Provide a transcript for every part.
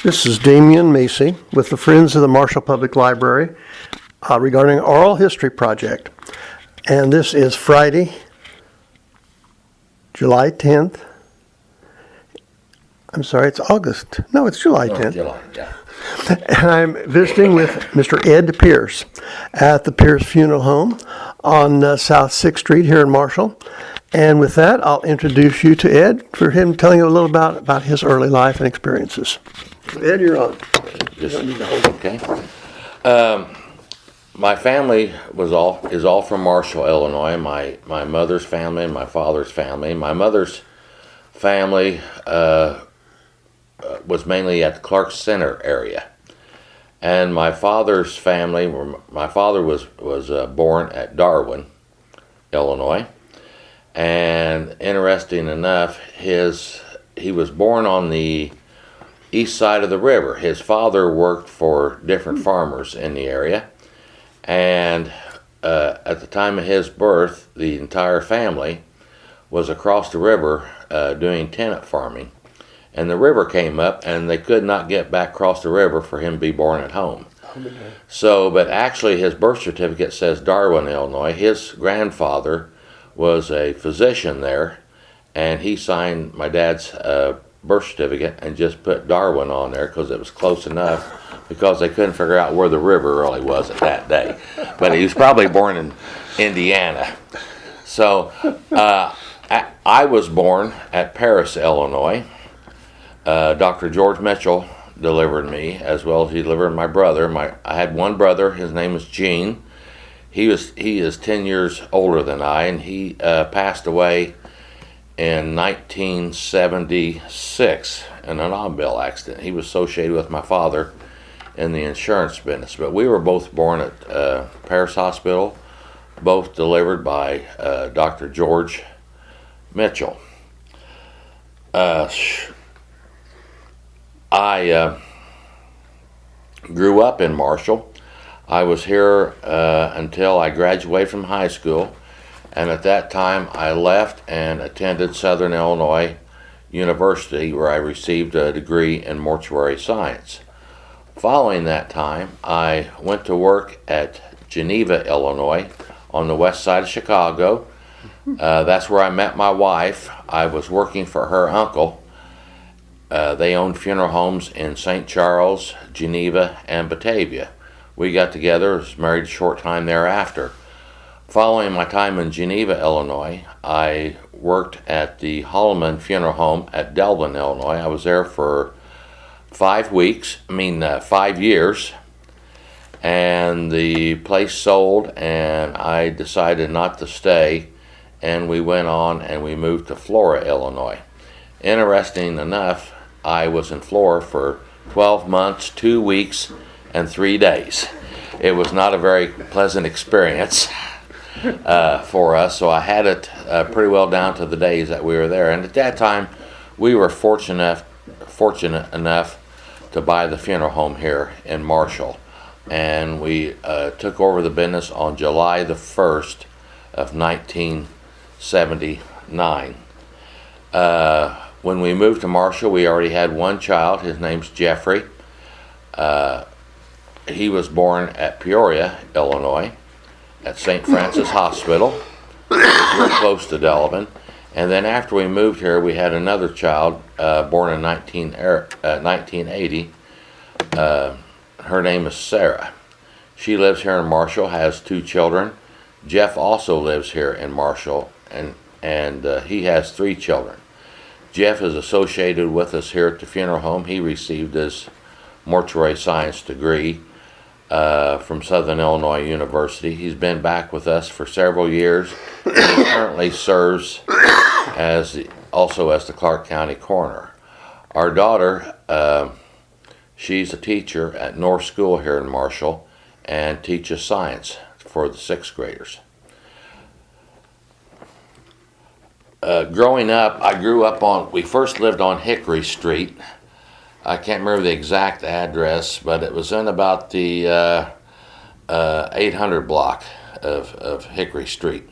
This is Damian Macy with the Friends of the Marshall Public Library regarding Oral History Project. And this is Friday, July 10th. I'm sorry, it's August. No, it's July 10th. July, yeah. And I'm visiting with Mr. Ed Pearce at the Pearce Funeral Home on South 6th Street here in Marshall. And with that, I'll introduce you to Ed for him telling you a little about his early life and experiences. Ed, you're on. Just, okay. My family is all from Marshall, Illinois. My mother's family and my father's family. My mother's family was mainly at the Clark Center area, and my father's family. My father was born at Darwin, Illinois, and interesting enough, he was born on the east side of the river. His father worked for different farmers in the area, and at the time of his birth, the entire family was across the river doing tenant farming. And the river came up, and they could not get back across the river for him to be born at home. So, but actually his birth certificate says Darwin, Illinois. His grandfather was a physician there, and he signed my dad's birth certificate and just put Darwin on there because it was close enough, because they couldn't figure out where the river really was at that day. But he was probably born in Indiana. So I was born at Paris, Illinois. Dr. George Mitchell delivered me, as well as he delivered my brother. I had one brother. His name was Gene. He is 10 years older than I, and he passed away in 1976 in an automobile accident. He was associated with my father in the insurance business. But we were both born at Paris Hospital, both delivered by Dr. George Mitchell. I grew up in Marshall. I was here until I graduated from high school, and at that time I left and attended Southern Illinois University, where I received a degree in mortuary science. Following that time, I went to work at Geneva, Illinois, on the west side of Chicago. That's where I met my wife. I was working for her uncle. They owned funeral homes in St. Charles, Geneva, and Batavia. We got together, was married a short time thereafter. Following my time in Geneva, Illinois, I worked at the Holloman Funeral Home at Delvin, Illinois. I was there for 5 years, and the place sold, and I decided not to stay, and we went on and we moved to Flora, Illinois. Interesting enough, I was in Flora for 12 months, 2 weeks, and 3 days. It was not a very pleasant experience for us, so I had it pretty well down to the days that we were there. And at that time, we were fortunate enough to buy the funeral home here in Marshall. And we took over the business on July the 1st of 1979. When we moved to Marshall, we already had one child. His name's Jeffrey. He was born at Peoria, Illinois, at St. Francis Hospital, which is real close to Delavan. And then after we moved here, we had another child born in 1980. Her name is Sarah. She lives here in Marshall, has 2 children. Jeff also lives here in Marshall, and he has 3 children. Jeff is associated with us here at the funeral home. He received his mortuary science degree from Southern Illinois University. He's been back with us for several years. He currently serves also as the Clark County coroner. Our daughter, she's a teacher at North School here in Marshall and teaches science for the 6th graders. Growing up, we first lived on Hickory Street. I can't remember the exact address, but it was in about the 800 block of Hickory Street.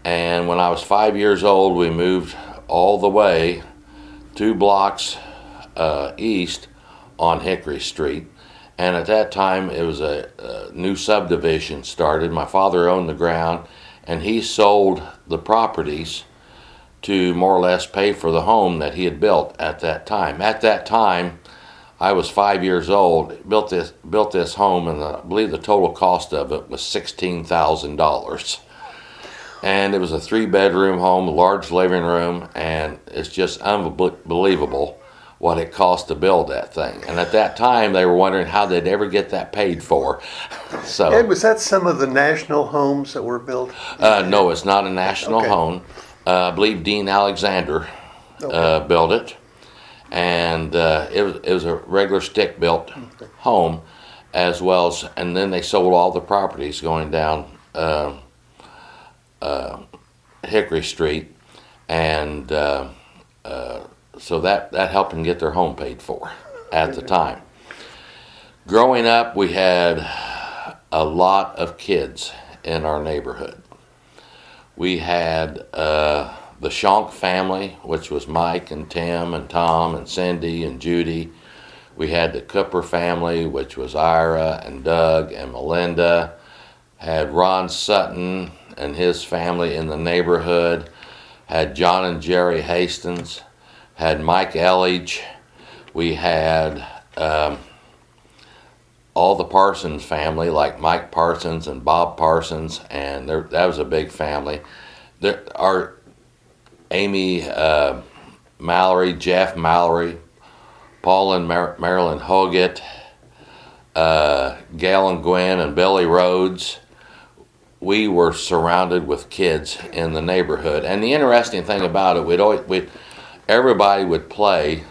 And when I was 5 years old, we moved all the way 2 blocks east on Hickory Street. And at that time, it was a new subdivision started. My father owned the ground, and he sold the properties to more or less pay for the home that he had built at that time. At that time, I was 5 years old. Built this home, and I believe the total cost of it was $16,000. And it was a 3-bedroom home, a large living room, and it's just unbelievable what it cost to build that thing. And at that time, they were wondering how they'd ever get that paid for. So, Ed, was that some of the national homes that were built? no, it's not a national Okay. home. I believe Dean Alexander built it, and it was a regular stick-built home, as well as, and then they sold all the properties going down Hickory Street, and so that helped them get their home paid for at the time. Growing up, we had a lot of kids in our neighborhood. We had the Shonk family, which was Mike and Tim and Tom and Cindy and Judy. We had the Cooper family, which was Ira and Doug and Melinda. Had Ron Sutton and his family in the neighborhood. Had John and Jerry Hastings. Had Mike Elledge. We had all the Parsons family, like Mike Parsons and Bob Parsons, and that was a big family. Our Amy Mallory, Jeff Mallory, Paul and Marilyn Hoggett, Gail and Gwen and Billy Rhodes. We were surrounded with kids in the neighborhood, and the interesting thing about it, everybody would play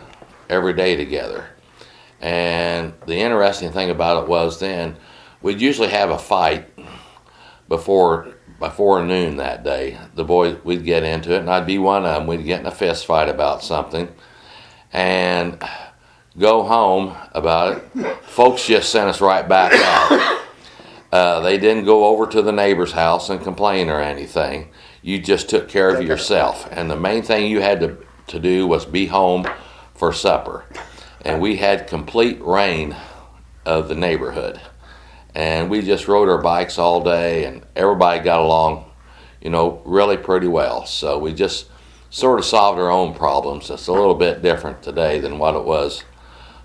every day together. And the interesting thing about it was then we'd usually have a fight before noon that day. The boys, we'd get into it, and I'd be one of them. We'd get in a fist fight about something and go home about it. Folks just sent us right back out. They didn't go over to the neighbor's house and complain or anything. You just took care of yourself. And the main thing you had to do was be home for supper. And we had complete reign of the neighborhood. And we just rode our bikes all day, and everybody got along, really pretty well. So we just sort of solved our own problems. It's a little bit different today than what it was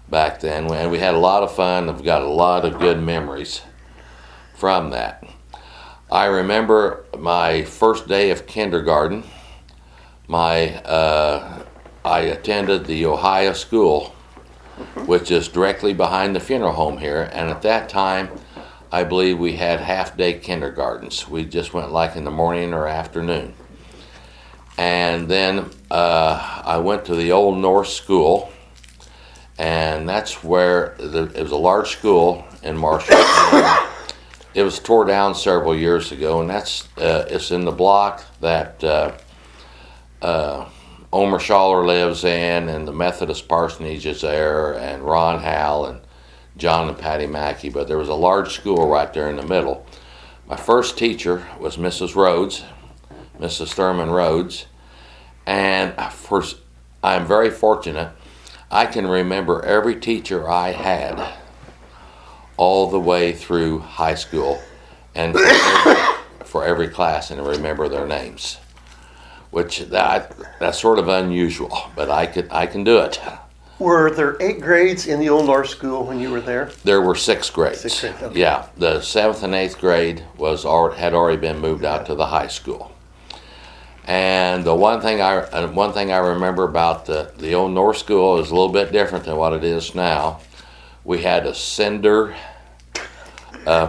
back then. And we had a lot of fun. I've got a lot of good memories from that. I remember my first day of kindergarten. I attended the Ohio School, which is directly behind the funeral home here. And at that time, I believe we had half-day kindergartens. We just went like in the morning or afternoon. And then I went to the Old North School, and that's where it was a large school in Marshall. It was tore down several years ago, and it's in the block that Omer Schaller lives in, and the Methodist parsonage is there, and Ron Howell and John and Patty Mackey. But there was a large school right there in the middle. My first teacher was Mrs. Rhodes, Mrs. Thurman Rhodes, and I'm very fortunate. I can remember every teacher I had all the way through high school, and for every class, and remember their names. Which that's sort of unusual, but I can do it. Were there 8 grades in the Old North School when you were there? There were 6 grades. 6 grades, okay. Yeah, the 7th and 8th grade had already been moved out to the high school. And the one thing I remember about the Old North School is a little bit different than what it is now. We had a cinder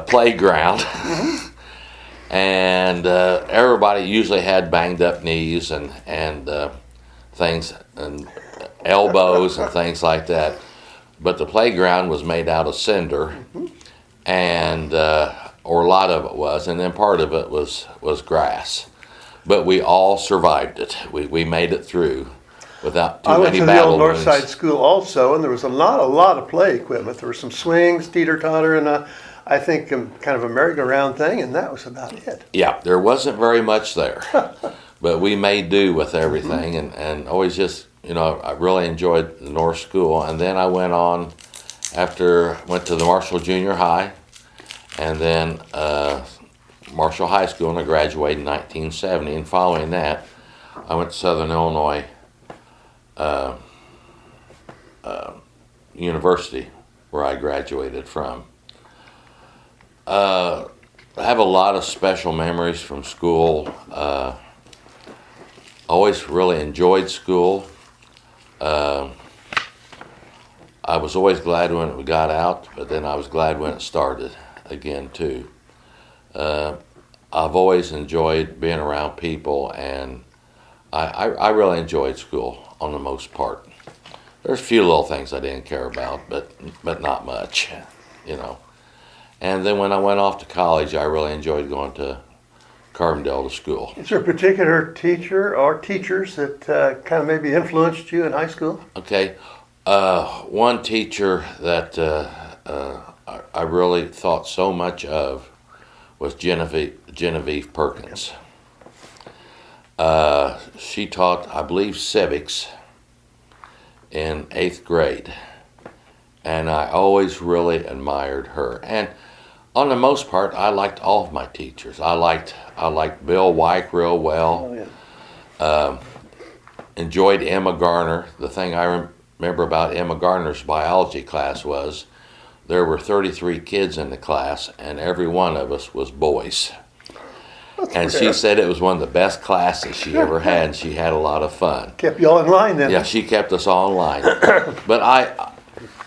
playground. Mm-hmm. And everybody usually had banged up knees and things and elbows and things like that. But the playground was made out of cinder, and or a lot of it was, and then part of it was grass. But we all survived it. We made it through without too many battle wounds. I went to the Old North Side School also, and there was a lot of play equipment. There were some swings, teeter-totter, and I think kind of a merry-go-round thing, and that was about it. Yeah, there wasn't very much there, but we made do with everything, and always just, I really enjoyed the North School. And then I went on After went to the Marshall Junior High, and then Marshall High School, and I graduated in 1970. And following that, I went to Southern Illinois University, where I graduated from. I have a lot of special memories from school. Always really enjoyed school. I was always glad when it got out, but then I was glad when it started again too. I've always enjoyed being around people, and I really enjoyed school on the most part. There's a few little things I didn't care about, but not much, you know. And then when I went off to college, I really enjoyed going to Carbondale to school. Is there a particular teacher or teachers that kind of maybe influenced you in high school? Okay, one teacher that I really thought so much of was Genevieve Perkins. She taught, I believe, civics in 8th grade, and I always really admired her. And on the most part, I liked all of my teachers. I liked Bill Wyke real well. Oh, yeah. Enjoyed Emma Garner. The thing I remember about Emma Garner's biology class was there were 33 kids in the class, and every one of us was boys. And she said it was one of the best classes she ever had, and she had a lot of fun. Kept you all in line then. Yeah, she kept us all in line. But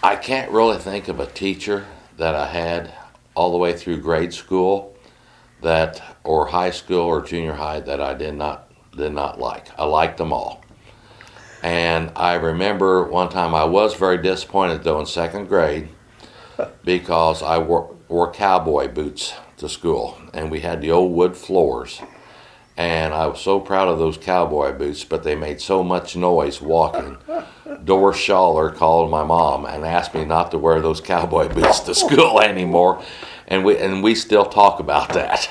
I can't really think of a teacher that I had all the way through grade school or high school or junior high that I did not like. I liked them all. And I remember one time I was very disappointed though in 2nd grade because I wore cowboy boots to school, and we had the old wood floors, and I was so proud of those cowboy boots, but they made so much noise walking. Doris Schaller called my mom and asked me not to wear those cowboy boots to school anymore, and we still talk about that.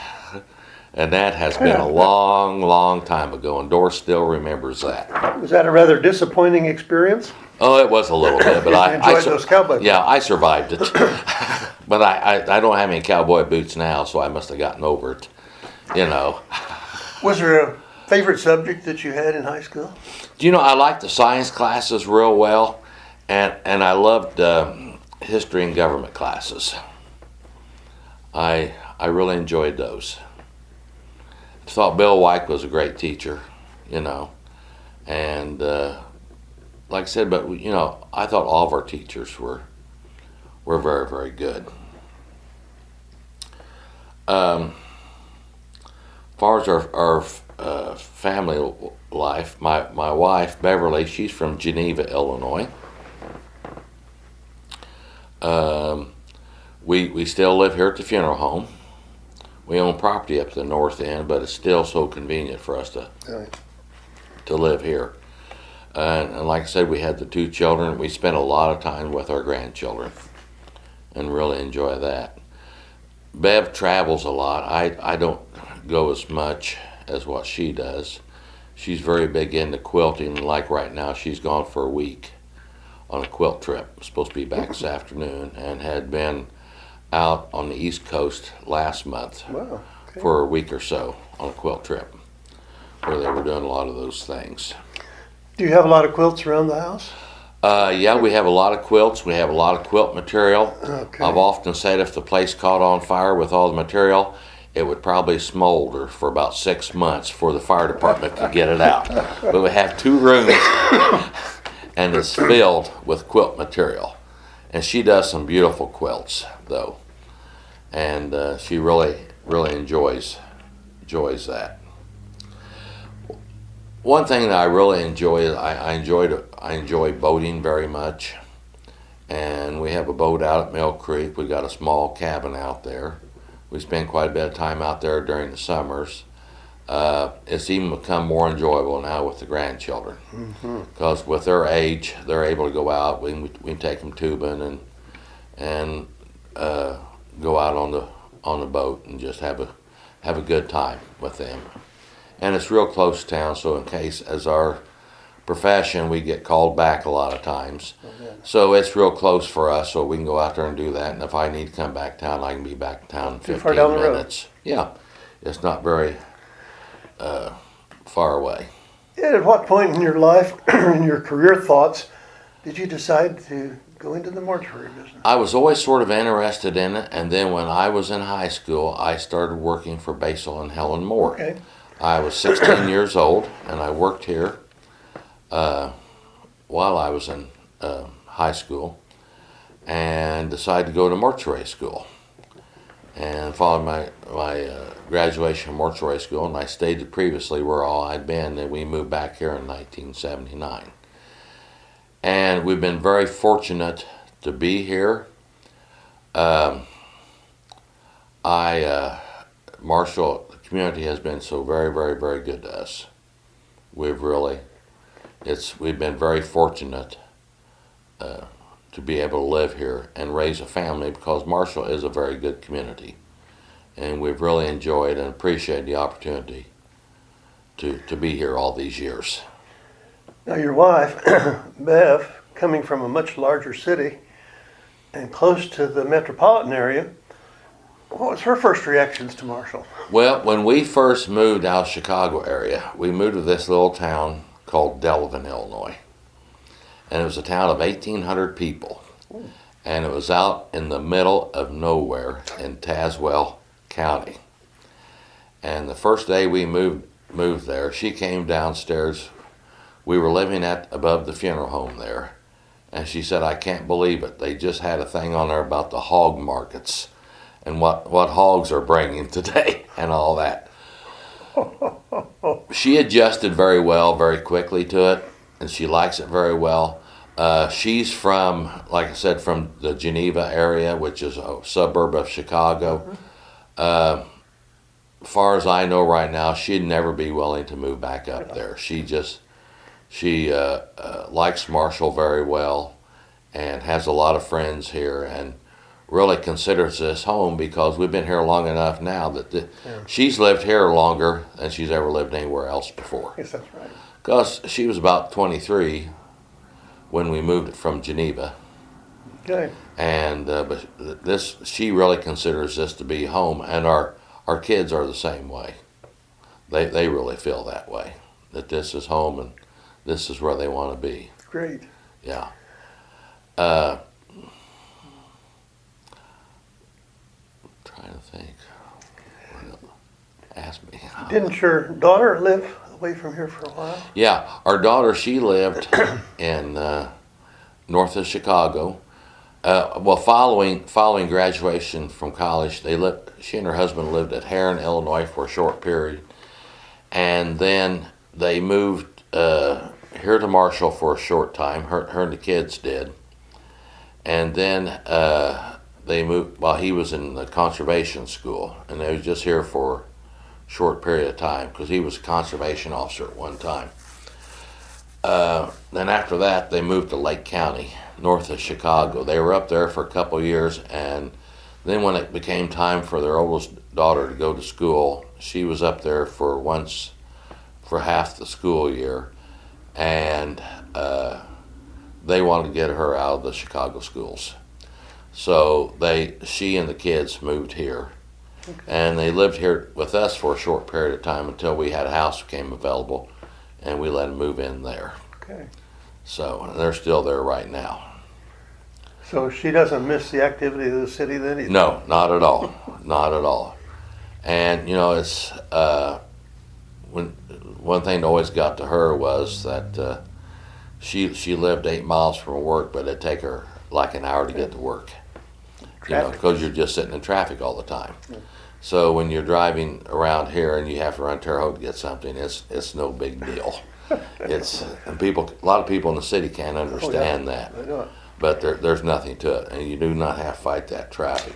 And that has been a long, long time ago, and Doris still remembers that. Was that a rather disappointing experience? Oh, it was a little bit, but I enjoyed those cowboy boots. Yeah, I survived it. But I don't have any cowboy boots now, so I must have gotten over it, you know. Was there a favorite subject that you had in high school? Do you know, I liked the science classes real well, and I loved history and government classes. I really enjoyed those. I thought Bill Wyke was a great teacher, you know, and like I said, but you know, I thought all of our teachers were very, very good. As far as our family life, my wife Beverly, she's from Geneva, Illinois. We still live here at the funeral home. We own property up at the north end, but it's still so convenient for us to live here. And like I said, we had the 2 children. We spent a lot of time with our grandchildren and really enjoy that. Bev travels a lot. I don't go as much as what she does. She's very big into quilting, and like right now, she's gone for a week on a quilt trip. Supposed to be back this afternoon, and had been out on the East Coast last month. Wow. Okay. For a week or so on a quilt trip, where they were doing a lot of those things. Do you have a lot of quilts around the house? Yeah, we have a lot of quilts. We have a lot of quilt material. Okay. I've often said if the place caught on fire with all the material, it would probably smolder for about 6 months before the fire department could get it out. But we have 2 rooms, and it's filled with quilt material. And she does some beautiful quilts, though, and she really enjoys that. One thing that I really enjoy is I enjoy boating very much, and we have a boat out at Mill Creek. We got a small cabin out there. We spend quite a bit of time out there during the summers. It's even become more enjoyable now with the grandchildren, because with their age, they're able to go out. We can take them tubing and go out on the boat and just have a good time with them. And it's real close to town, so in case, as our profession, we get called back a lot of times. So it's real close for us, so we can go out there and do that. And if I need to come back town, I can be back in town in 15 far down the road. minutes. Yeah, it's not very far away. And at what point in your life, in your career thoughts, did you decide to go into the mortuary business? I was always sort of interested in it, and then when I was in high school, I started working for Basil and Helen Moore. Okay. I was 16 years old, and I worked here while I was in high school, and decided to go to mortuary school. And followed my graduation from mortuary school, and I stayed previously where all I'd been, and we moved back here in 1979. And we've been very fortunate to be here. Marshall, the community has been so very, very, very good to us. We've been very fortunate to be able to live here and raise a family, because Marshall is a very good community. And we've really enjoyed and appreciated the opportunity to be here all these years. Now your wife, Bev, coming from a much larger city and close to the metropolitan area, what was her first reactions to Marshall? Well, when we first moved out of the Chicago area, we moved to this little town called Delavan, Illinois. And it was a town of 1,800 people. And it was out in the middle of nowhere in Tazewell County. And the first day we moved there, she came downstairs. We were living above the funeral home there. And she said, "I can't believe it. They just had a thing on there about the hog markets and what hogs are bringing today and all that." She adjusted very well, very quickly to it, and she likes it very well. She's from, like I said, from the Geneva area, which is a suburb of Chicago. Far as I know right now, she'd never be willing to move back up there. She likes Marshall very well and has a lot of friends here, and really considers this home, because we've been here long enough now that she's lived here longer than she's ever lived anywhere else before. Yes, that's right. Because she was about 23 when we moved from Geneva. Okay. And but she really considers this to be home, and our kids are the same way. They really feel that way, that this is home and this is where they want to be. Great. Yeah. Trying to think. Ask me. Didn't your daughter live away from here for a while? Yeah, our daughter, she lived in north of Chicago. Following graduation from college, she and her husband lived at Heron, Illinois for a short period, and then they moved here to Marshall for a short time. Her and the kids did, and then they moved while he was in the conservation school, and they was just here for a short period of time because he was a conservation officer at one time. Then after that, they moved to Lake County, north of Chicago. They were up there for a couple of years, and then when it became time for their oldest daughter to go to school, she was up there for half the school year, and they wanted to get her out of the Chicago schools. So she and the kids moved here, and they lived here with us for a short period of time until we had a house became available, and we let them move in there. Okay. So they're still there right now. So she doesn't miss the activity of the city then either? No, not at all. Not at all. And, it's one thing that always got to her was that she lived 8 miles from work, but it'd take her like an hour to get to work. Because you're just sitting in traffic all the time. Yeah. So when you're driving around here and you have to run Terre Haute to get something, it's no big deal. A lot of people in the city can't understand that. I know it. But there's nothing to it, and you do not have to fight that traffic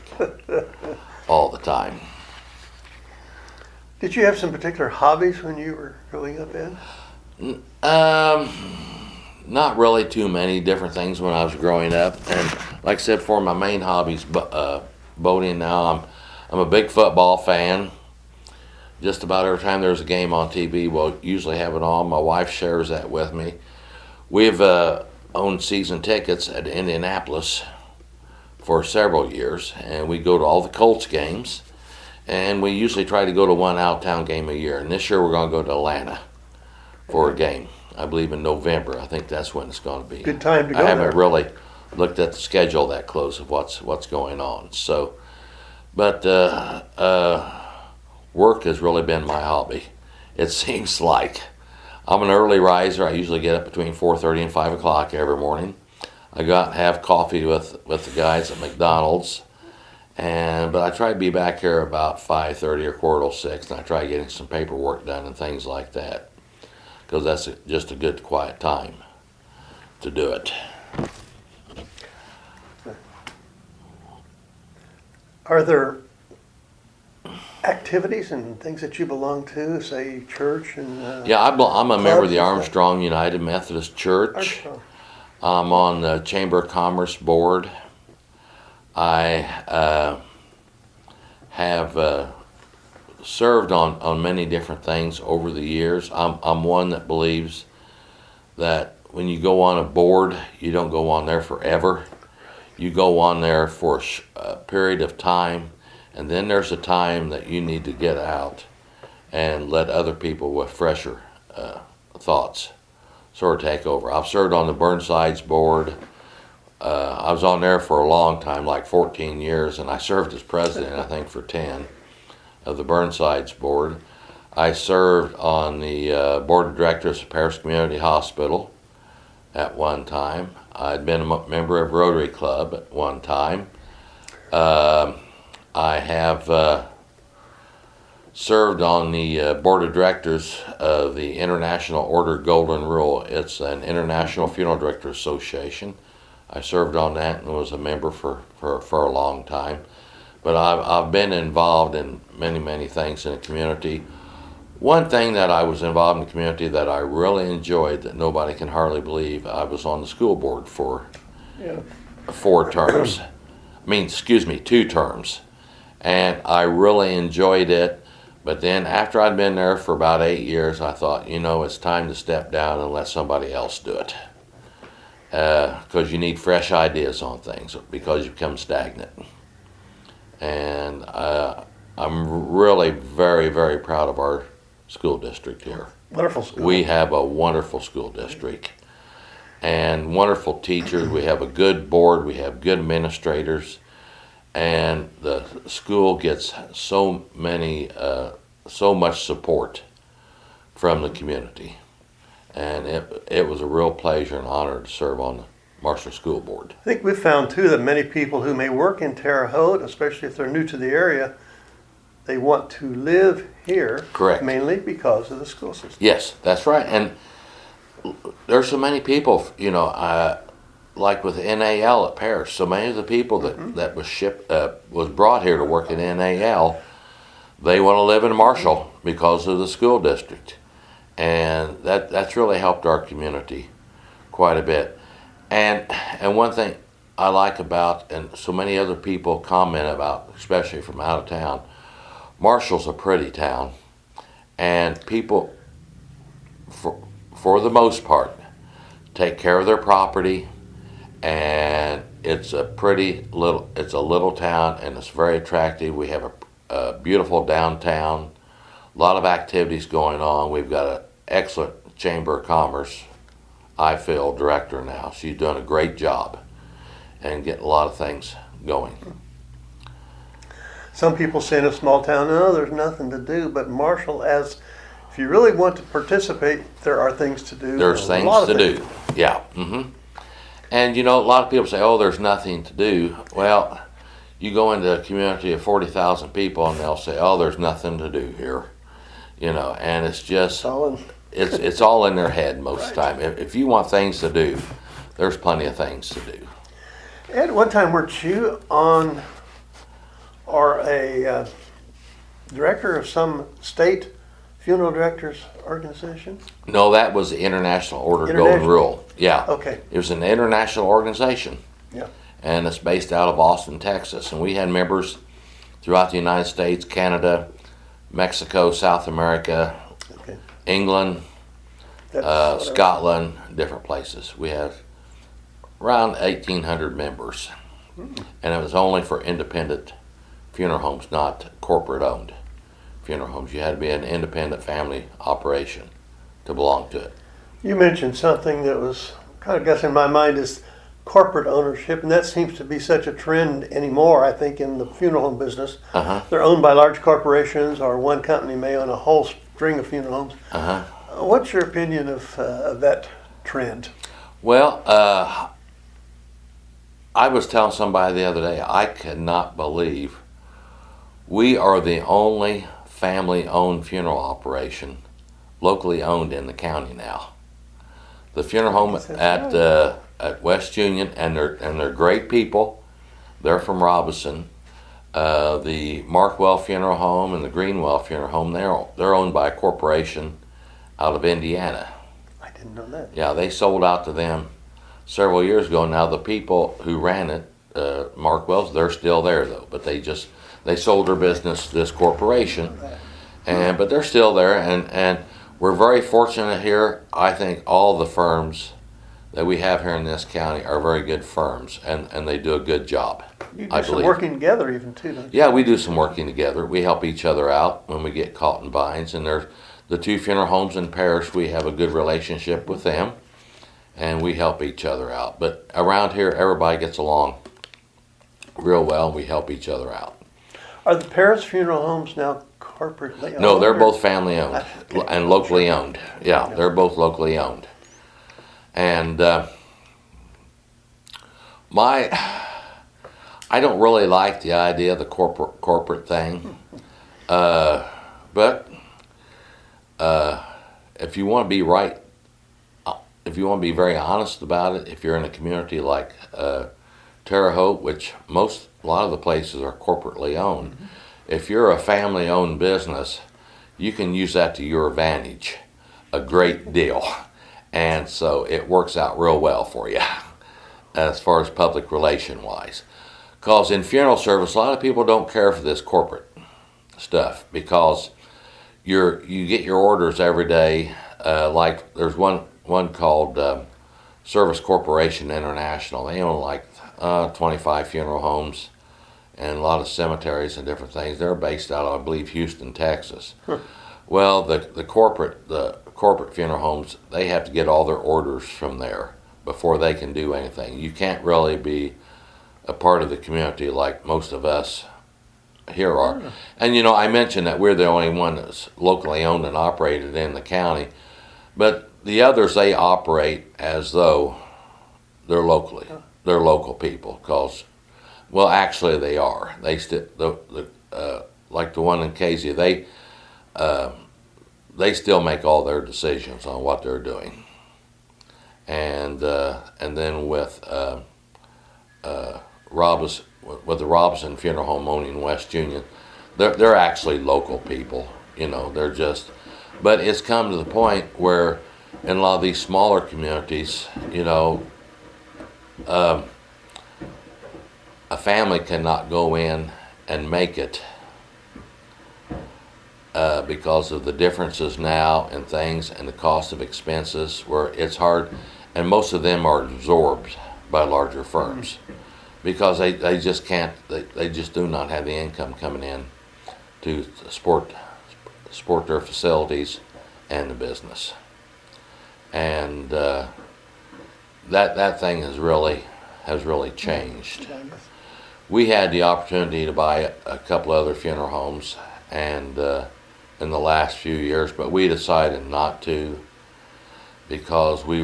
all the time. Did you have some particular hobbies when you were growing up, Ed? Not really too many different things when I was growing up, and like I said, for my main hobbies, boating. Now I'm a big football fan. Just about every time there's a game on TV, we'll usually have it on. My wife shares that with me. We've owned season tickets at Indianapolis for several years, and we go to all the Colts games, and we usually try to go to one out-of-town game a year. And this year we're going to go to Atlanta for a game. I believe in November. I think that's when it's going to be. Good time to go I haven't there. really looked at the schedule that close of what's going on. So, but work has really been my hobby. It seems like I'm an early riser. I usually get up between 4:30 and 5 o'clock every morning. I go out and have coffee with the guys at McDonald's, but I try to be back here about 5:30 or 5:45, and I try getting some paperwork done and things like that, because that's just a good quiet time to do it. Are there activities and things that you belong to, say church and? Yeah, I'm a member of the clubs and stuff? Armstrong United Methodist Church. Armstrong. I'm on the Chamber of Commerce board. I have served on many different things over the years. I'm one that believes that when you go on a board, you don't go on there forever. You go on there for a period of time, and then there's a time that you need to get out and let other people with fresher thoughts sort of take over. I've served on the Burnside's board. I was on there for a long time, like 14 years, and I served as president, I think, for 10 of the Burnside's board. I served on the board of directors of Pearce Community Hospital at one time. I'd been a member of Rotary Club at one time. I have served on the board of directors of the International Order Golden Rule. It's an international funeral directors association. I served on that and was a member for a long time. But I've been involved in many things in the community. One thing that I was involved in the community that I really enjoyed that nobody can hardly believe, I was on the school board for Yeah. 4 terms. Excuse me, 2 terms. And I really enjoyed it. But then after I'd been there for about 8 years, I thought, it's time to step down and let somebody else do it. Because you need fresh ideas on things, because you become stagnant. And I'm really very proud of our school district here. Wonderful school. We have a wonderful school district and wonderful teachers. We have a good board. We have good administrators, and the school gets so much support from the community. And it was a real pleasure and honor to serve on the Marshall School Board. I think we've found too that many people who may work in Terre Haute, especially if they're new to the area, they want to live here. Correct. Mainly because of the school system. Yes, that's right. And there's so many people, like with NAL at Pearce, so many of the people that was brought here to work at NAL, they want to live in Marshall because of the school district. And that's really helped our community quite a bit. And one thing I like about, and so many other people comment about, especially from out of town, Marshall's a pretty town, and people, for the most part, take care of their property, and it's a little town, and it's very attractive. We have a beautiful downtown, a lot of activities going on. We've got an excellent Chamber of Commerce, I feel, director now. She's doing a great job and getting a lot of things going. Some people say in a small town, no, there's nothing to do. But Marshall, if you really want to participate, there are things to do. There's things to do. Yeah. Mm-hmm. And a lot of people say, oh, there's nothing to do. Well, you go into a community of 40,000 people and they'll say, oh, there's nothing to do here. And it's just, it's all in their head most of the time. If you want things to do, there's plenty of things to do. Ed, one time weren't you on or a director of some state funeral directors organization? No, that was the International Order Golden Rule. Yeah. Okay. It was an international organization. Yeah. And it's based out of Austin, Texas. And we had members throughout the United States, Canada, Mexico, South America, Okay. England, Scotland, different places. We have around 1,800 members, and it was only for independent funeral homes, not corporate-owned funeral homes. You had to be an independent family operation to belong to it. You mentioned something that was kind of guessing in my mind is corporate ownership, and that seems to be such a trend anymore, I think, in the funeral home business. They're owned by large corporations, or one company may own a whole string of funeral homes. What's your opinion of that trend? Well, I was telling somebody the other day, I cannot believe we are the only family-owned funeral operation locally owned in the county now. The funeral home at West Union, and they're great people. They're from Robinson. The Markwell Funeral Home and the Greenwell Funeral Home, they're owned by a corporation out of Indiana. I didn't know that. Yeah, they sold out to them several years ago. Now the people who ran it, Markwell's, they're still there though, but they sold their business to this corporation, but they're still there, and we're very fortunate here. I think all the firms that we have here in this county are very good firms, and they do a good job. You I do some believe. working together even too, don't you? Yeah, we do some working together. We help each other out when we get caught in binds, and there's the two funeral homes in Parish. We have a good relationship with them, and we help each other out. But around here, everybody gets along real well, and we help each other out. Are the Paris funeral homes now corporately owned? No, they're or- both family owned and locally owned. Yeah, they're both locally owned. And I don't really like the idea of the corporate thing, but if you want to be right, if you want to be very honest about it, if you're in a community like Terre Haute, which a lot of the places are corporately owned, if you're a family-owned business, you can use that to your advantage a great deal, and so it works out real well for you as far as public relation wise. Because in funeral service, a lot of people don't care for this corporate stuff because you get your orders every day. Like there's one called Service Corporation International. They own like 25 funeral homes and a lot of cemeteries and different things. They're based out of, I believe, Houston, Texas. Well, the corporate funeral homes, they have to get all their orders from there before they can do anything. You can't really be a part of the community like most of us here are. And I mentioned that we're the only one that's locally owned and operated in the county, but the others, they operate as though they're local people. Because, well, actually they are. They like the one in Casey, they still make all their decisions on what they're doing. And then with the Robinson Funeral Home owning West Union, they're actually local people. They're just, but it's come to the point where in a lot of these smaller communities, a family cannot go in and make it because of the differences now and things and the cost of expenses, where it's hard, and most of them are absorbed by larger firms because they just can't, they just do not have the income coming in to support their facilities and the business. And that thing has really changed. We had the opportunity to buy a couple other funeral homes and in the last few years, but we decided not to because we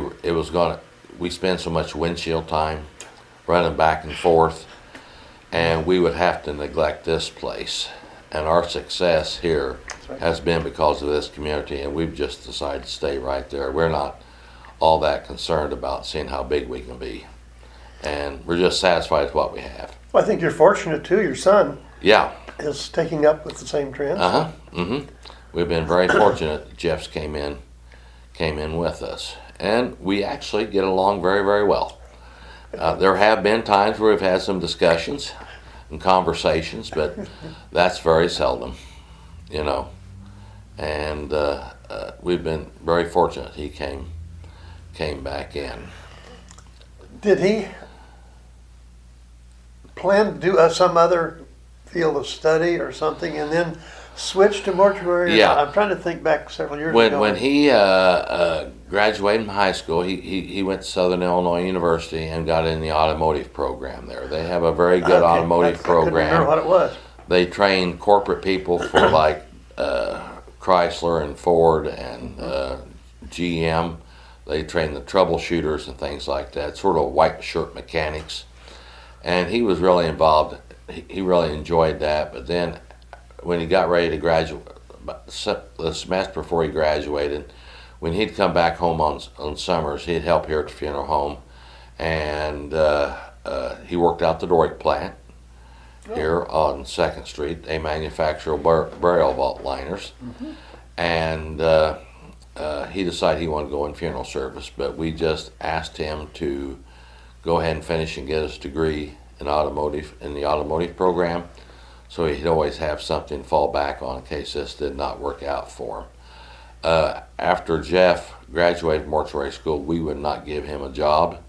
spend so much windshield time running back and forth, and we would have to neglect this place. And our success here has been because of this community, and we've just decided to stay right there. We're not all that concerned about seeing how big we can be, and we're just satisfied with what we have. Well, I think you're fortunate too. Your son Yeah. is taking up with the same trends. We've been very fortunate that Jeff's came in with us, and we actually get along very, very well. There have been times where we've had some discussions and conversations, but that's very seldom, and we've been very fortunate he came back in. Did he plan to do some other field of study or something and then switch to mortuary? Yeah. I'm trying to think back several years When ago. when he graduated from high school, he went to Southern Illinois University and got in the automotive program there. They have a very good automotive I couldn't remember program. what it was. They train corporate people for like Chrysler and Ford and GM. They train the troubleshooters and things like that, sort of white shirt mechanics. And he was really involved. He really enjoyed that. But then when he got ready to graduate, the semester before he graduated, when he'd come back home on summers, he'd help here at the funeral home. And he worked out the Detroit plant here on 2nd Street. They manufacture burial vault liners. And he decided he wanted to go in funeral service, but we just asked him to go ahead and finish and get his degree in the automotive program, so he'd always have something to fall back on in case this did not work out for him. After Jeff graduated from mortuary school, we would not give him a job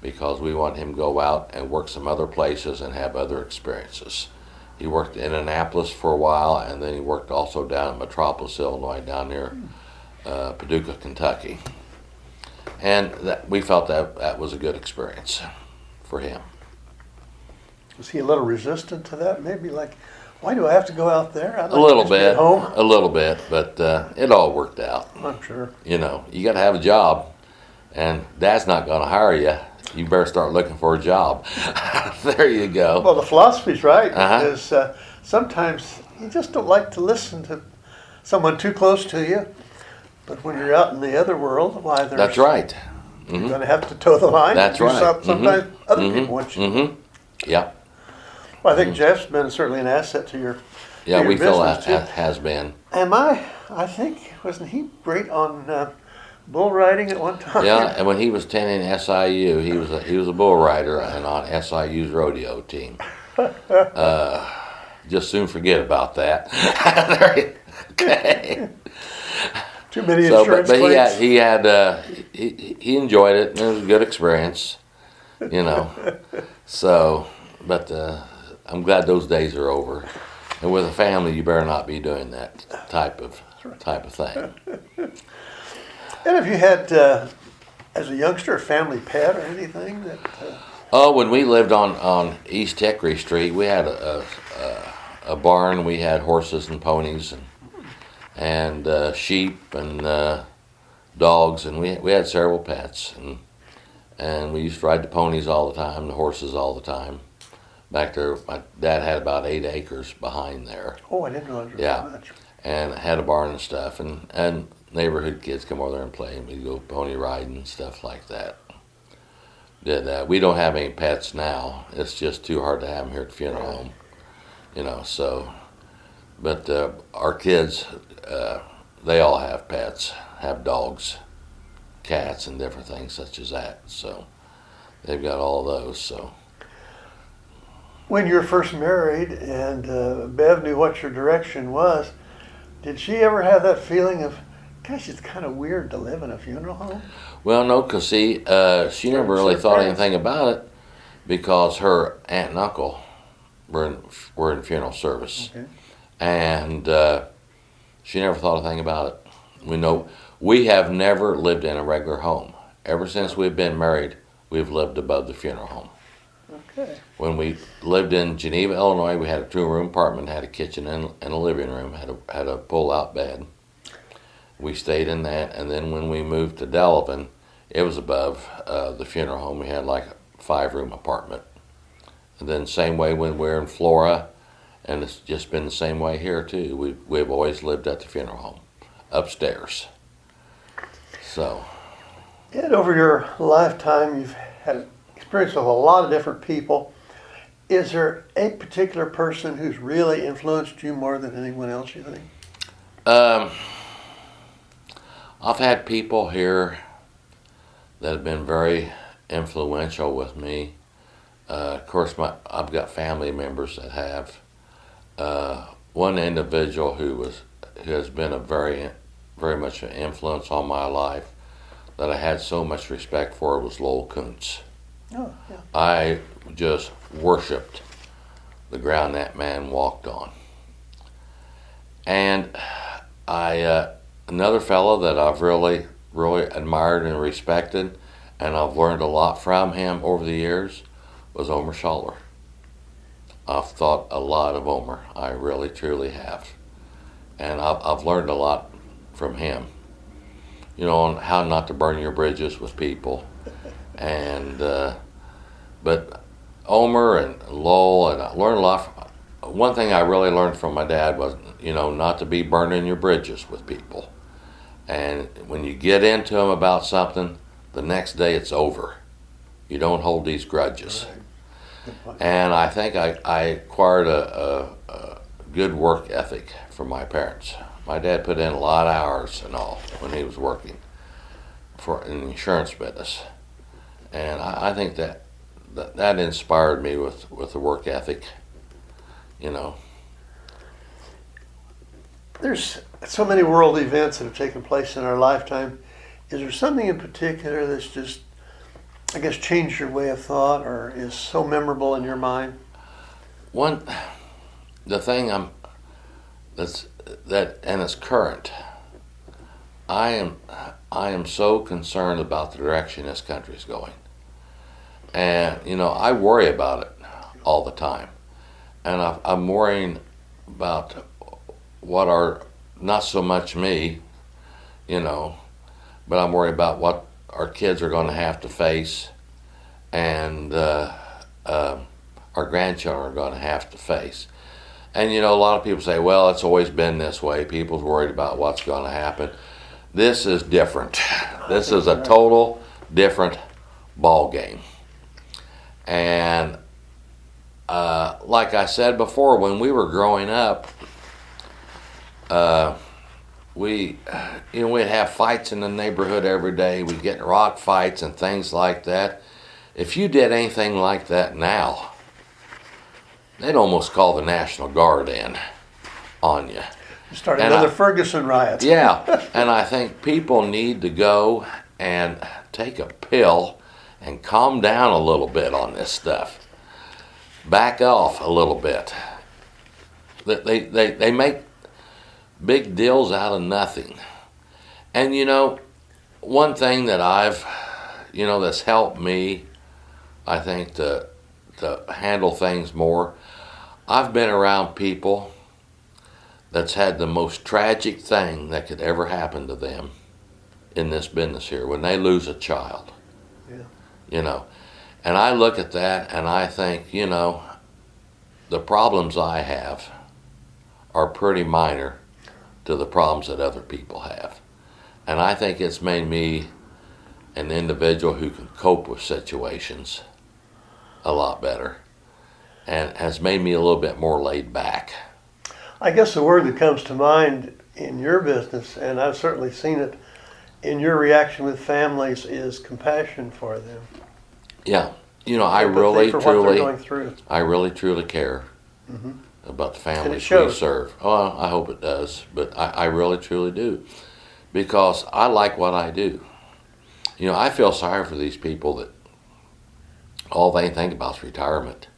because we wanted him to go out and work some other places and have other experiences. He worked in Annapolis for a while, and then he worked also down in Metropolis, Illinois, down near Paducah, Kentucky. And we felt that was a good experience for him. Was he a little resistant to that? Maybe like, why do I have to go out there? I'd like A little to just be bit, at home. a little bit, but it all worked out. I'm sure. You know, you got to have a job, and Dad's not going to hire you. You better start looking for a job. There you go. Well, the philosophy's right, Uh-huh. because sometimes you just don't like to listen to someone too close to you. But when you're out in the other world, why, That's right. you're going to have to toe the line. That's and do right. Sometimes other people want you. Mm-hmm. Yeah. Well, I think Jeff's been certainly an asset to your Yeah, your we feel business, that too. has been. I think, wasn't he great on bull riding at one time? Yeah, and when he was attending SIU, he was a bull rider and on SIU's rodeo team. Just soon forget about that. Okay. Too many So, insurance but claims. he enjoyed it, and it was a good experience, you know. So, but I'm glad those days are over. And with a family, you better not be doing that type of thing. And have you had, as a youngster, a family pet or anything that? Oh, when we lived on East Hickory Street, we had a barn. We had horses and ponies and sheep and dogs, and we had several pets. And we used to ride the ponies all the time, the horses all the time. Back there, my dad had about 8 acres behind there. Oh, I didn't know it was Yeah. that much. And had a barn and stuff, and neighborhood kids come over there and play, and we'd go pony riding and stuff like that. Did that. We don't have any pets now. It's just too hard to have them here at the funeral home, you know. So, but our kids, they all have pets, have dogs, cats, and different things such as that. So, they've got all those. So. When you were first married and Bev knew what your direction was, did she ever have that feeling of, gosh, it's kind of weird to live in a funeral home? Well, no, because see, she never really thought anything about it because her aunt and uncle were in funeral service. Okay. And she never thought a thing about it. We have never lived in a regular home. Ever since we've been married, we've lived above the funeral home. Okay. When we lived in Geneva, Illinois, we had a 2-room apartment, had a kitchen and a living room, had a pull-out bed. We stayed in that, and then when we moved to Delavan, it was above the funeral home. We had like a 5-room apartment. And then same way when we're in Flora, and it's just been the same way here too. We've always lived at the funeral home, upstairs. So. And over your lifetime, you've had experience with a lot of different people. Is there a particular person who's really influenced you more than anyone else, you think? I've had people here that have been very influential with me. Of course, I've got family members that have. One individual who has been a very much an influence on my life that I had so much respect for was Lowell Kuntz. Oh, yeah. I just worshipped the ground that man walked on. And another fellow that I've really, really admired and respected, and I've learned a lot from him over the years, was Omer Schaller. I've thought a lot of Omer. I really, truly have. And I've learned a lot from him. On how not to burn your bridges with people. And, but Omer and Lowell, and I learned a lot from, one thing I really learned from my dad was, not to be burning your bridges with people. And when you get into them about something, the next day it's over. You don't hold these grudges. Right. And I think I acquired a good work ethic from my parents. My dad put in a lot of hours and all when he was working in the insurance business. And I think that inspired me with the work ethic, There's so many world events that have taken place in our lifetime. Is there something in particular that's just, I guess, changed your way of thought or is so memorable in your mind? The thing and it's current. I am so concerned about the direction this country's going. And, I worry about it all the time. And I'm worrying about what are, not so much me, but I'm worried about what our kids are going to have to face and our grandchildren are going to have to face. And, a lot of people say, well, it's always been this way. People's worried about what's going to happen. This is different. This is a total different ball game. And like I said before, when we were growing up, we'd have fights in the neighborhood every day. We'd get in rock fights and things like that. If you did anything like that now, they'd almost call the National Guard in on you. Start another Ferguson riot. Yeah, and I think people need to go and take a pill and calm down a little bit on this stuff. Back off a little bit. They make big deals out of nothing. And one thing that that's helped me, I think, to handle things more, I've been around people that's had the most tragic thing that could ever happen to them in this business here, when they lose a child. Yeah. And I look at that and I think, the problems I have are pretty minor to the problems that other people have. And I think it's made me an individual who can cope with situations a lot better and has made me a little bit more laid back. I guess the word that comes to mind in your business, and I've certainly seen it in your reaction with families, is compassion for them. Yeah. I Empathy really, for what they're truly, going through. I really, truly care Mm-hmm. about the families And it we shows. serve. Oh, I hope it does, but I really, truly do, because I like what I do. I feel sorry for these people that all they think about is retirement.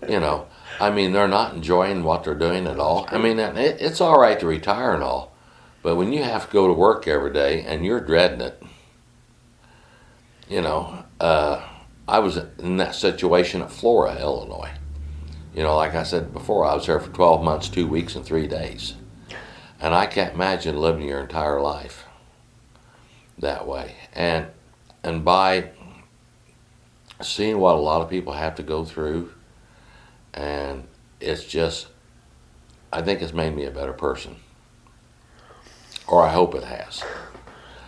They're not enjoying what they're doing at all. It's all right to retire and all, but when you have to go to work every day and you're dreading it, I was in that situation at Flora, Illinois. Like I said before, I was there for 12 months, 2 weeks, and 3 days. And I can't imagine living your entire life that way. And by seeing what a lot of people have to go through, and it's just, I think it's made me a better person. Or I hope it has.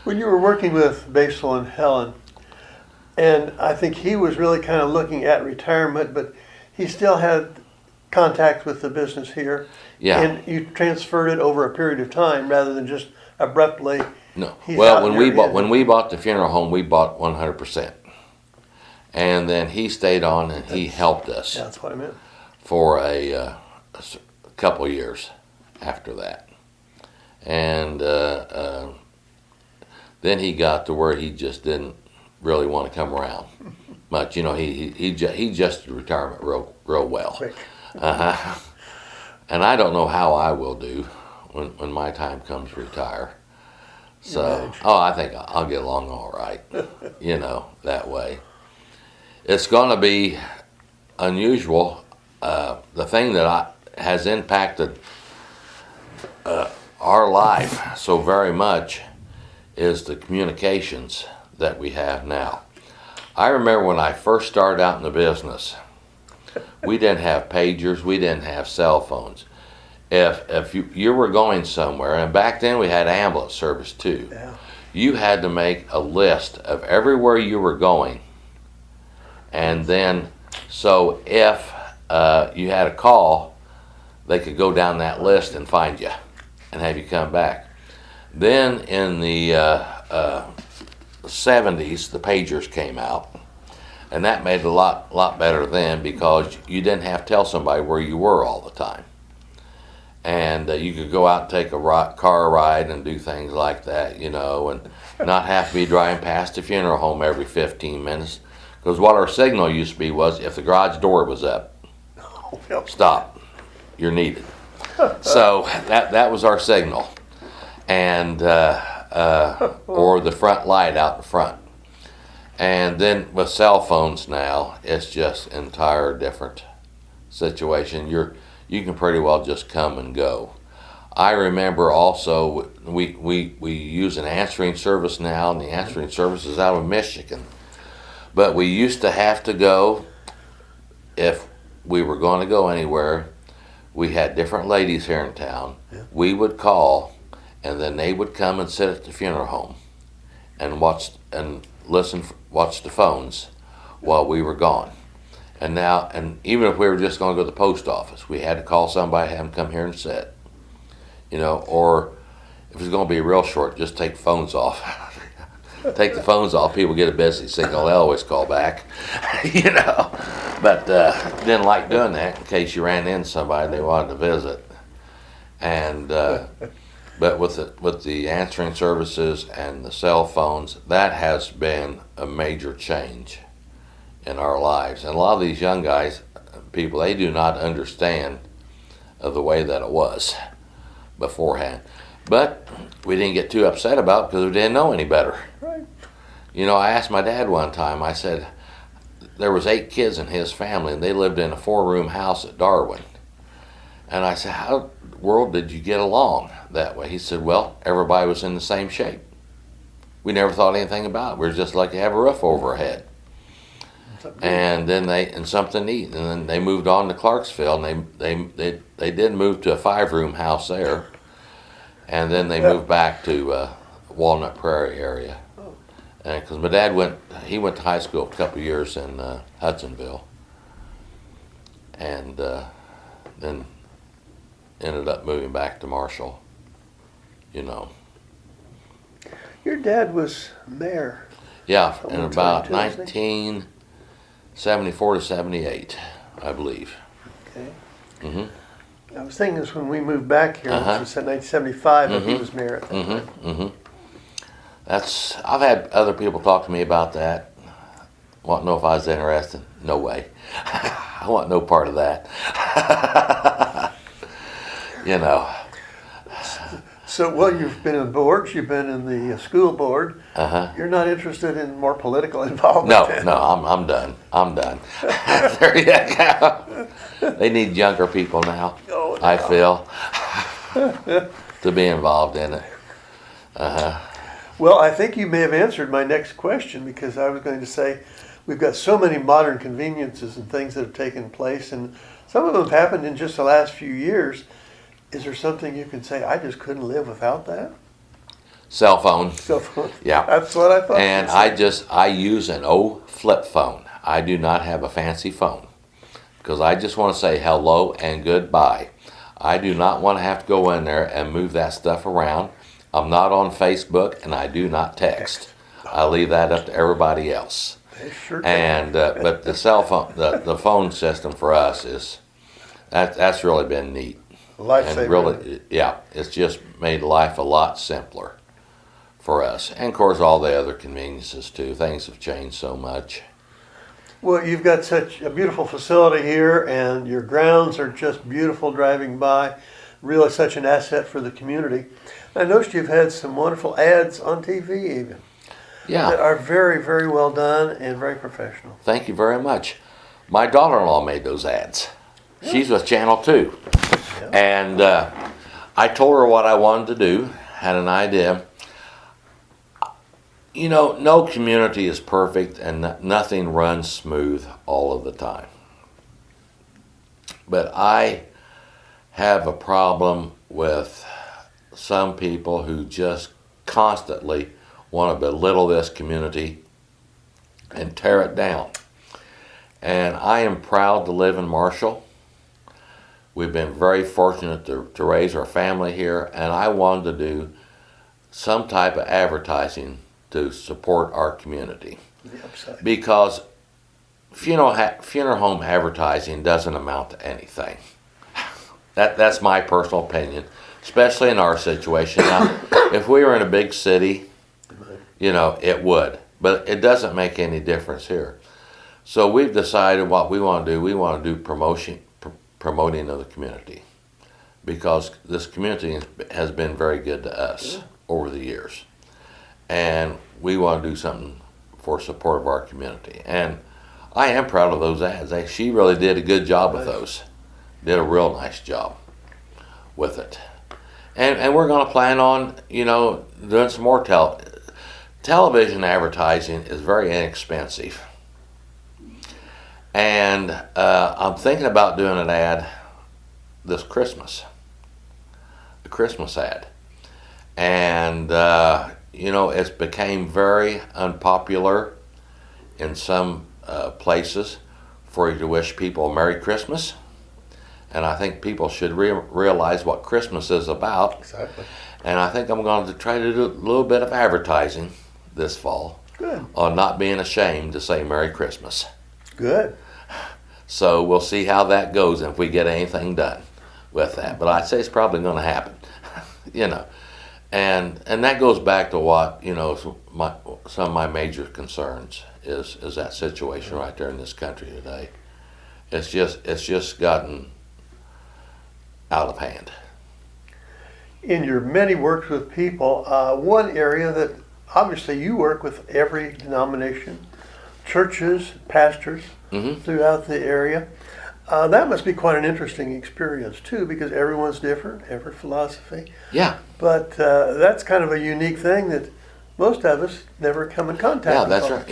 When you were working with Basil and Helen, and I think he was really kind of looking at retirement, but he still had contact with the business here. Yeah. And you transferred it over a period of time rather than just abruptly. No. He's Well, out here, when we bought the funeral home, we bought 100%. And then he stayed on and he helped us. Yeah, that's what I meant. For a couple of years after that. And then he got to where he just didn't really want to come around much. You know, he adjusted retirement real well. Quick. And I don't know how I will do when my time comes to retire. So, I think I'll get along all right, you know, that way. It's going to be unusual. The thing that has impacted our life so very much is the communications that we have now. I remember when I first started out in the business, we didn't have pagers, we didn't have cell phones. If you were going somewhere, and back then we had ambulance service too, you had to make a list of everywhere you were going. And then, so if you had a call, they could go down that list and find you and have you come back. Then in the 70s, the pagers came out. And that made it a lot better then, because you didn't have to tell somebody where you were all the time. And you could go out and take a car ride and do things like that, you know, and not have to be driving past the funeral home every 15 minutes. Because what our signal used to be was, if the garage door was up, stop, you're needed. So that was our signal. And or the front light out in front. And then with cell phones now, it's just entire different situation. You can pretty well just come and go. I remember also we use an answering service now, and the answering service is out of Michigan. But we used to have to go, if we were going to go anywhere, we had different ladies here in town. Yeah. We would call, and then they would come and sit at the funeral home and watch the phones while we were gone. And now, and even if we were just going to go to the post office, we had to call somebody, have them come here and sit. You know, or if it's going to be real short, just take the phones off. Take the phones off, people get a busy signal, they always call back. You know, but didn't like doing that in case you ran into somebody they wanted to visit. And but with the answering services and the cell phones, that has been a major change in our lives. And a lot of these young people, they do not understand the way that it was beforehand. But we didn't get too upset about it because we didn't know any better. Right. You know, I asked my dad one time, I said, there was 8 kids in his family, and they lived in a 4-room house at Darwin. And I said, how in the world did you get along that way? He said, well, everybody was in the same shape. We never thought anything about it. We were just lucky to have a roof over our head. And then something to eat. And then they moved on to Clarksville, and they did move to a 5-room house there. And then they moved back to Walnut Prairie area. Because my dad went to high school a couple of years in Hudsonville. And then ended up moving back to Marshall, you know. Your dad was mayor. Yeah, in about 1974 to 78, I believe. Okay. Mm-hmm. I was thinking this when we moved back here, which was in 1975, and he was mayor at that time. Mm-hmm. I've had other people talk to me about that. Want to know if I was interested? No way. I want no part of that. You know. So, well, you've been in boards, you've been in the school board. You're not interested in more political involvement? No, I'm done. I'm done. There you go. They need younger people now, I feel, to be involved in it. Well, I think you may have answered my next question, because I was going to say we've got so many modern conveniences and things that have taken place, and some of them have happened in just the last few years. Is there something you can say, I just couldn't live without that? Cell phone. Cell phone. Yeah. That's what I thought. And I use an old flip phone. I do not have a fancy phone, because I just want to say hello and goodbye. I do not want to have to go in there and move that stuff around. I'm not on Facebook, and I do not text. I leave that up to everybody else. They sure and but the cell phone, the phone system for us that's really been neat. Lifesaver. And really, yeah, it's just made life a lot simpler for us. And of course, all the other conveniences too. Things have changed so much. Well, you've got such a beautiful facility here, and your grounds are just beautiful driving by. Really such an asset for the community. I noticed you've had some wonderful ads on TV even that Yeah, are very, very well done and very professional. thank you very much. My daughter-in-law made those ads. She's with Channel 2. Yeah. And I told her what I wanted to do, had an idea. You know, no community is perfect and nothing runs smooth all of the time. But I have a problem with some people who just constantly want to belittle this community and tear it down. And I am proud to live in Marshall. We've been very fortunate to raise our family here, and I wanted to do some type of advertising to support our community. The upside. Because funeral home advertising doesn't amount to anything. That's my personal opinion, especially in our situation. Now, if we were in a big city, you know, it would. But it doesn't make any difference here. So we've decided what we want to do. We want to do promoting of the community, because this community has been very good to us over the years, and we want to do something for support of our community. And I am proud of those ads. She really did a good job with those. Did a real nice job with it. And we're going to plan on, you know, doing some more television advertising is very inexpensive. And I'm thinking about doing an ad this Christmas, a Christmas ad. And, you know, it's became very unpopular in some places for you to wish people Merry Christmas. And I think people should realize what Christmas is about. Exactly. And I think I'm going to try to do a little bit of advertising this fall. Good. On not being ashamed to say Merry Christmas. Good. So we'll see how that goes and if we get anything done with that. But I'd say it's probably going to happen, you know. And that goes back to what, you know, some of my major concerns is that situation right there in this country today. It's just gotten out of hand. In your many works with people, one area that obviously you work with every denomination, churches, pastors throughout the area. That must be quite an interesting experience too, because everyone's different, every philosophy. Yeah. But that's kind of a unique thing that most of us never come in contact Yeah, with. that's right.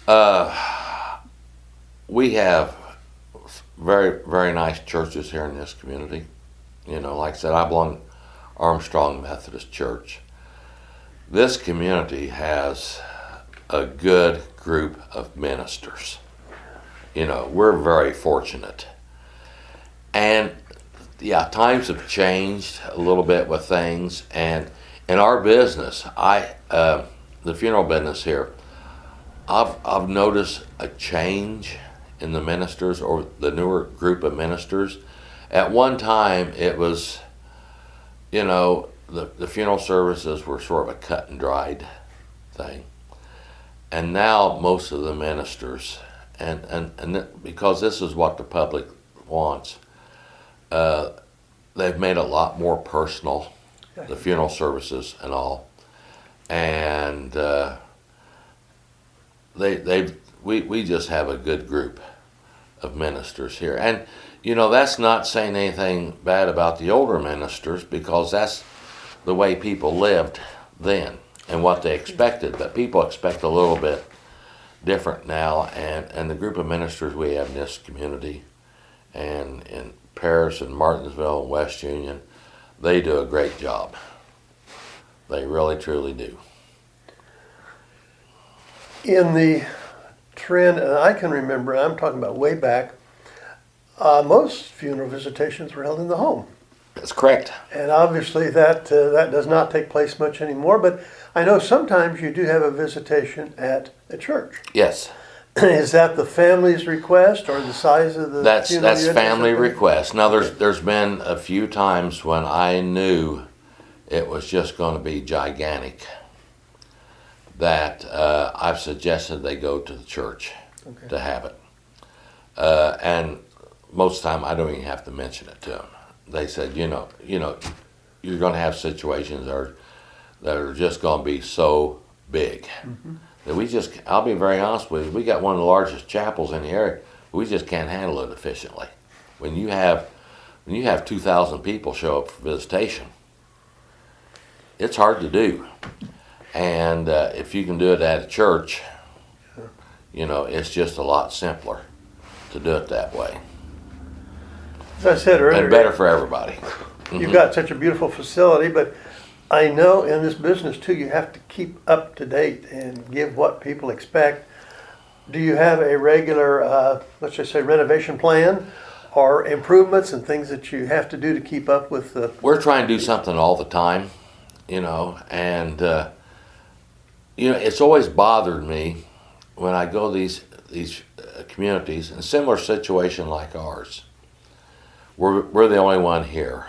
Yeah. We have very, very nice churches here in this community. You know, like I said, I belong to Armstrong Methodist Church. This community has a good group of ministers. You know, we're very fortunate. And yeah, times have changed a little bit with things. And in our business, the funeral business here, I've noticed a change in the ministers, or the newer group of ministers. At one time, it was, you know, the funeral services were sort of a cut and dried thing. And now most of the ministers, and because this is what the public wants, they've made it a lot more personal, the funeral services and all. And we just have a good group of ministers here. And, you know, that's not saying anything bad about the older ministers, because that's the way people lived then and what they expected. But people expect a little bit different now. And the group of ministers we have in this community, and in Paris and Martinsville and West Union, they do a great job. They really, truly do. In the trend, and I can remember, I'm talking about way back, most funeral visitations were held in the home. That's correct. And obviously that does not take place much anymore, but I know sometimes you do have a visitation at a church. Yes. Is that the family's request, or the size of the That's funeral? family request. Now there's been a few times when I knew it was just going to be gigantic that I've suggested they go to the church. Okay. to have it. And most of the time, I don't even have to mention it to them. They said, you're going to have situations that are just going to be so big that I'll be very honest with you, we got one of the largest chapels in the area. We just can't handle it efficiently. When you have 2,000 people show up for visitation, it's hard to do. And if you can do it at a church, it's just a lot simpler to do it that way. As I said earlier, And better for everybody. you've got such a beautiful facility, but I know in this business too, you have to keep up to date and give what people expect. Do you have a regular, let's just say, renovation plan or improvements and things that you have to do to keep up with the? We're trying to do something all the time, and it's always bothered me when I go to these communities in a similar situation like ours. We're the only one here.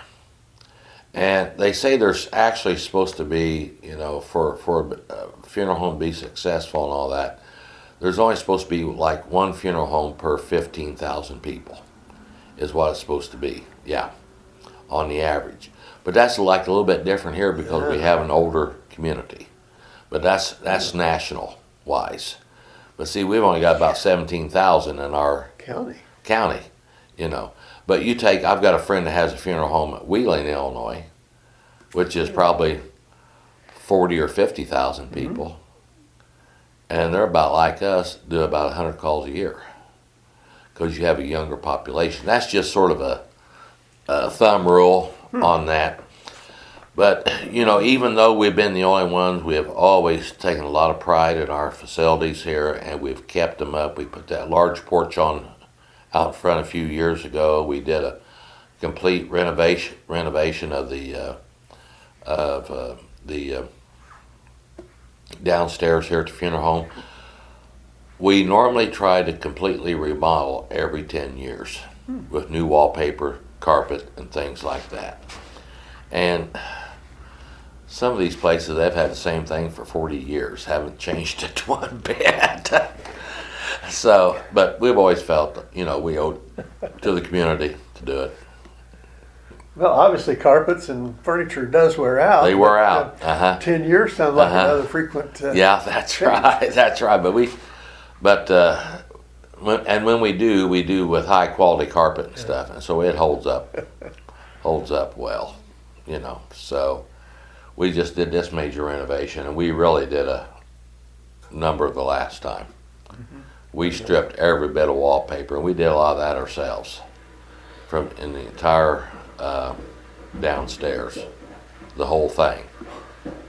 And they say there's actually supposed to be, for a funeral home to be successful and all that, there's only supposed to be like one funeral home per 15,000 people is what it's supposed to be, on the average. But that's like a little bit different here because we have an older community. But that's national wise. But see, we've only got about 17,000 in our county, But I've got a friend that has a funeral home at Wheeling, Illinois, which is probably 40 or 50,000 people. And they're about like us, do about 100 calls a year because you have a younger population. That's just sort of a thumb rule on that. But, even though we've been the only ones, we have always taken a lot of pride in our facilities here, and we've kept them up. We put that large porch out front a few years ago. We did a complete renovation of the downstairs here at the funeral home. We normally try to completely remodel every 10 years with new wallpaper, carpet, and things like that. And some of these places, they've had the same thing for 40 years, haven't changed it one bit. So, but we've always felt that, we owed to the community to do it. Well, obviously carpets and furniture does wear out. They wear out. 10 years sounds like another frequent. Yeah, that's right. That's right. When we do with high quality carpet and stuff, and so it holds up well, So we just did this major renovation, and we really did a number the last time. We stripped every bit of wallpaper, and we did a lot of that ourselves in the entire downstairs, the whole thing.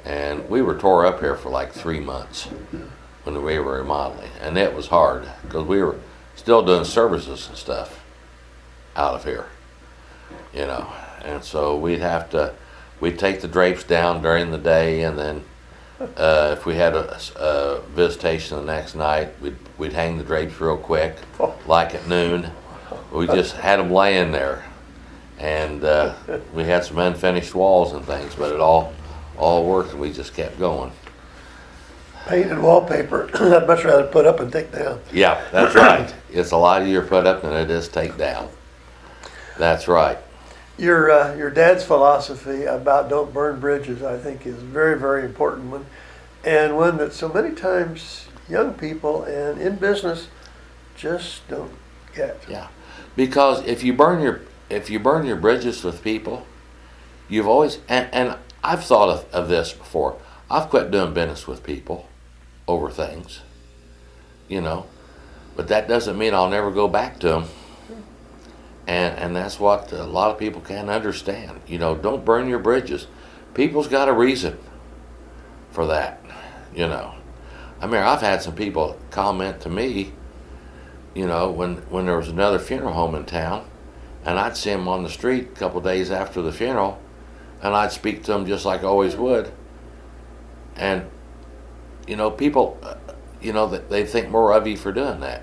And we were tore up here for like 3 months when we were remodeling, and it was hard because we were still doing services and stuff out of here, and so we'd take the drapes down during the day, and then if we had a visitation the next night, we'd hang the drapes real quick, like at noon. We just had them laying there, and we had some unfinished walls and things, but it all worked, and we just kept going. Painted wallpaper, I'd much rather put up and take down. Yeah, that's right. It's a lot easier to put up than it is take down. That's right. Your dad's philosophy about don't burn bridges, I think, is very, very important one, and one that so many times young people and in business just don't get. Yeah, because if you burn your bridges with people, you've always and I've thought of this before. I've quit doing business with people over things, but that doesn't mean I'll never go back to them. And that's what a lot of people can't understand. Don't burn your bridges. People's got a reason for that, I mean, I've had some people comment to me, when there was another funeral home in town, and I'd see them on the street a couple of days after the funeral, and I'd speak to them just like I always would. And, people, they think more of you for doing that.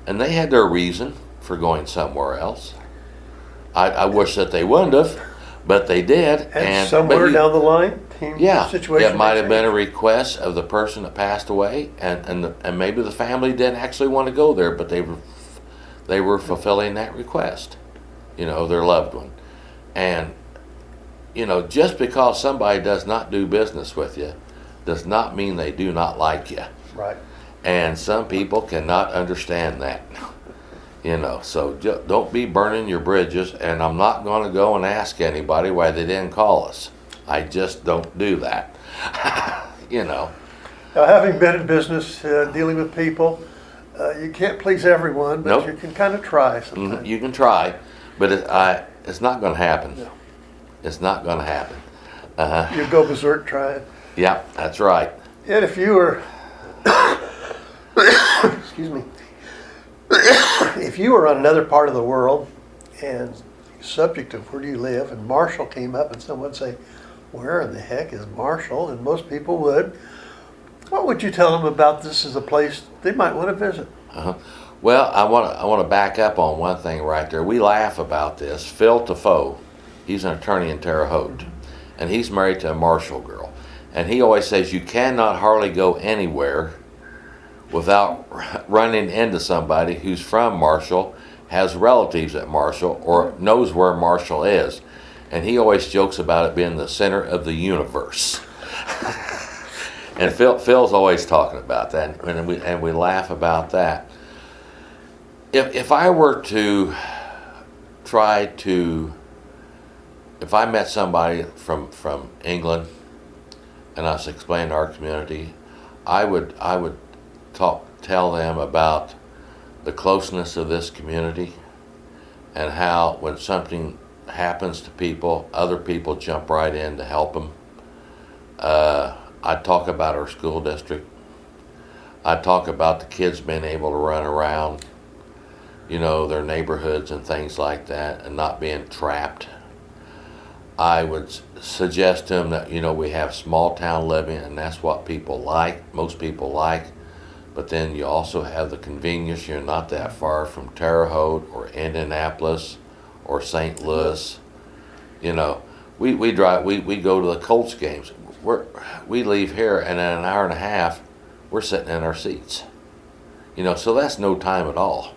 And they had their reason for going somewhere else. I wish that they wouldn't have, But they did, And somewhere down the line, situation. it might have been a request of the person that passed away, and maybe the family didn't actually want to go there, but they were fulfilling that request, their loved one. And just because somebody does not do business with you does not mean they do not like you. Right. And some people cannot understand that. So don't be burning your bridges, and I'm not going to go and ask anybody why they didn't call us. I just don't do that. Now, having been in business, dealing with people, you can't please everyone, but Nope. you can kind of try sometimes. You can try, but it's not going to happen. No. It's not going to happen. You go berserk trying. Yeah, that's right. And if you were, excuse me, if you were on another part of the world and subject of where do you live, and Marshall came up and someone would say, where in the heck is Marshall? And most people would. What would you tell them about this as a place they might want to visit? Well, I want to back up on one thing right there. We laugh about this. Phil Defoe, he's an attorney in Terre Haute, and he's married to a Marshall girl. And he always says you cannot hardly go anywhere without running into somebody who's from Marshall, has relatives at Marshall, or knows where Marshall is. And he always jokes about it being the center of the universe. And Phil's always talking about that, and we laugh about that. If I were to if I met somebody from England and I was explaining our community, I would tell them about the closeness of this community and how when something happens to people, other people jump right in to help them. I'd talk about our school district. I'd talk about the kids being able to run around, their neighborhoods and things like that, and not being trapped. I would suggest to them that, we have small town living, and that's what people like, most people like. But then you also have the convenience. You're not that far from Terre Haute or Indianapolis or St. Louis. We drive. We go to the Colts games. We leave here, and in an hour and a half, we're sitting in our seats. So that's no time at all.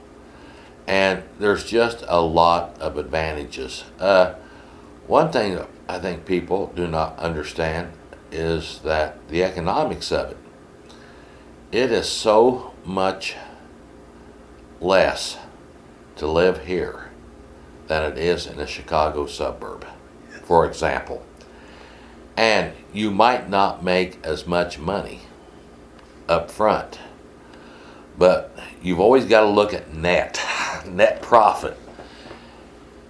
And there's just a lot of advantages. One thing that I think people do not understand is that the economics of it. It is so much less to live here than it is in a Chicago suburb, for example. And you might not make as much money up front, but you've always got to look at net profit.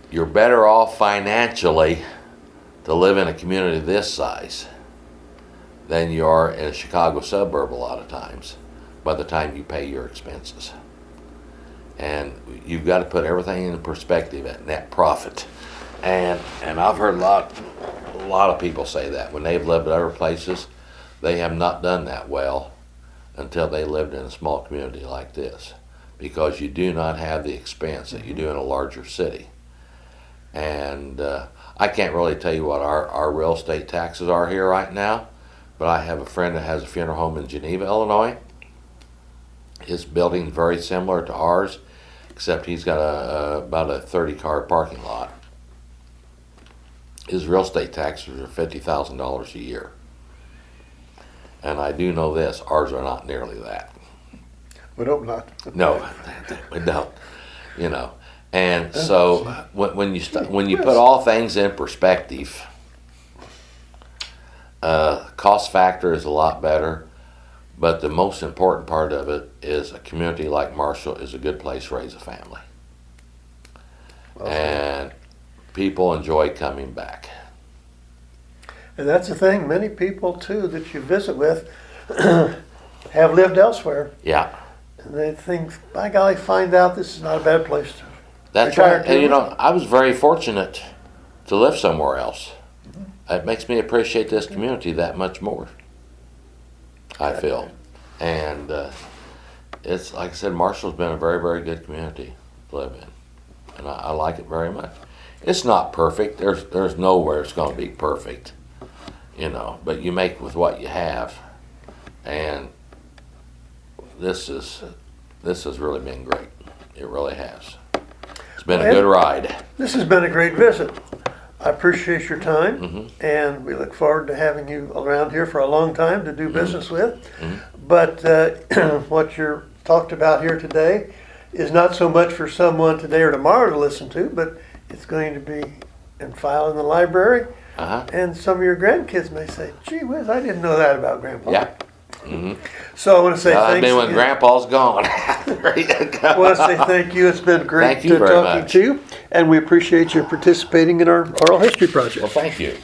You're better off financially to live in a community this size than you are in a Chicago suburb a lot of times by the time you pay your expenses. And you've got to put everything in perspective at net profit. And I've heard a lot of people say that when they've lived at other places, they have not done that well until they lived in a small community like this, because you do not have the expense that you do in a larger city. And I can't really tell you what our real estate taxes are here right now, but I have a friend that has a funeral home in Geneva, Illinois. His building's very similar to ours, except he's got about a 30-car parking lot. His real estate taxes are $50,000 a year. And I do know this, ours are not nearly that. We hope not. No, we don't. And so when you put all things in perspective, cost factor is a lot better, but the most important part of it is a community like Marshall is a good place to raise a family. And people enjoy coming back. And that's the thing, many people too that you visit with have lived elsewhere. Yeah. And they think, by golly, find out this is not a bad place to That's retire right. to. And I was very fortunate to live somewhere else. It makes me appreciate this community that much more, I feel. And it's, like I said, Marshall's been a very, very good community to live in. And I like it very much. It's not perfect. There's nowhere it's going to be perfect, but you make with what you have. And this has really been great. It really has. It's been a good ride. This has been a great visit. I appreciate your time, and we look forward to having you around here for a long time to do business with. But what you're talked about here today is not so much for someone today or tomorrow to listen to, but it's going to be in file in the library. And some of your grandkids may say, "Gee whiz, I didn't know that about Grandpa." Yeah. So I want to say I've thanks. been when again. Grandpa's gone. There you go. I want to say thank you. It's been great Thank you very talking much. to you, and we appreciate you participating in our oral history project. Well, thank you.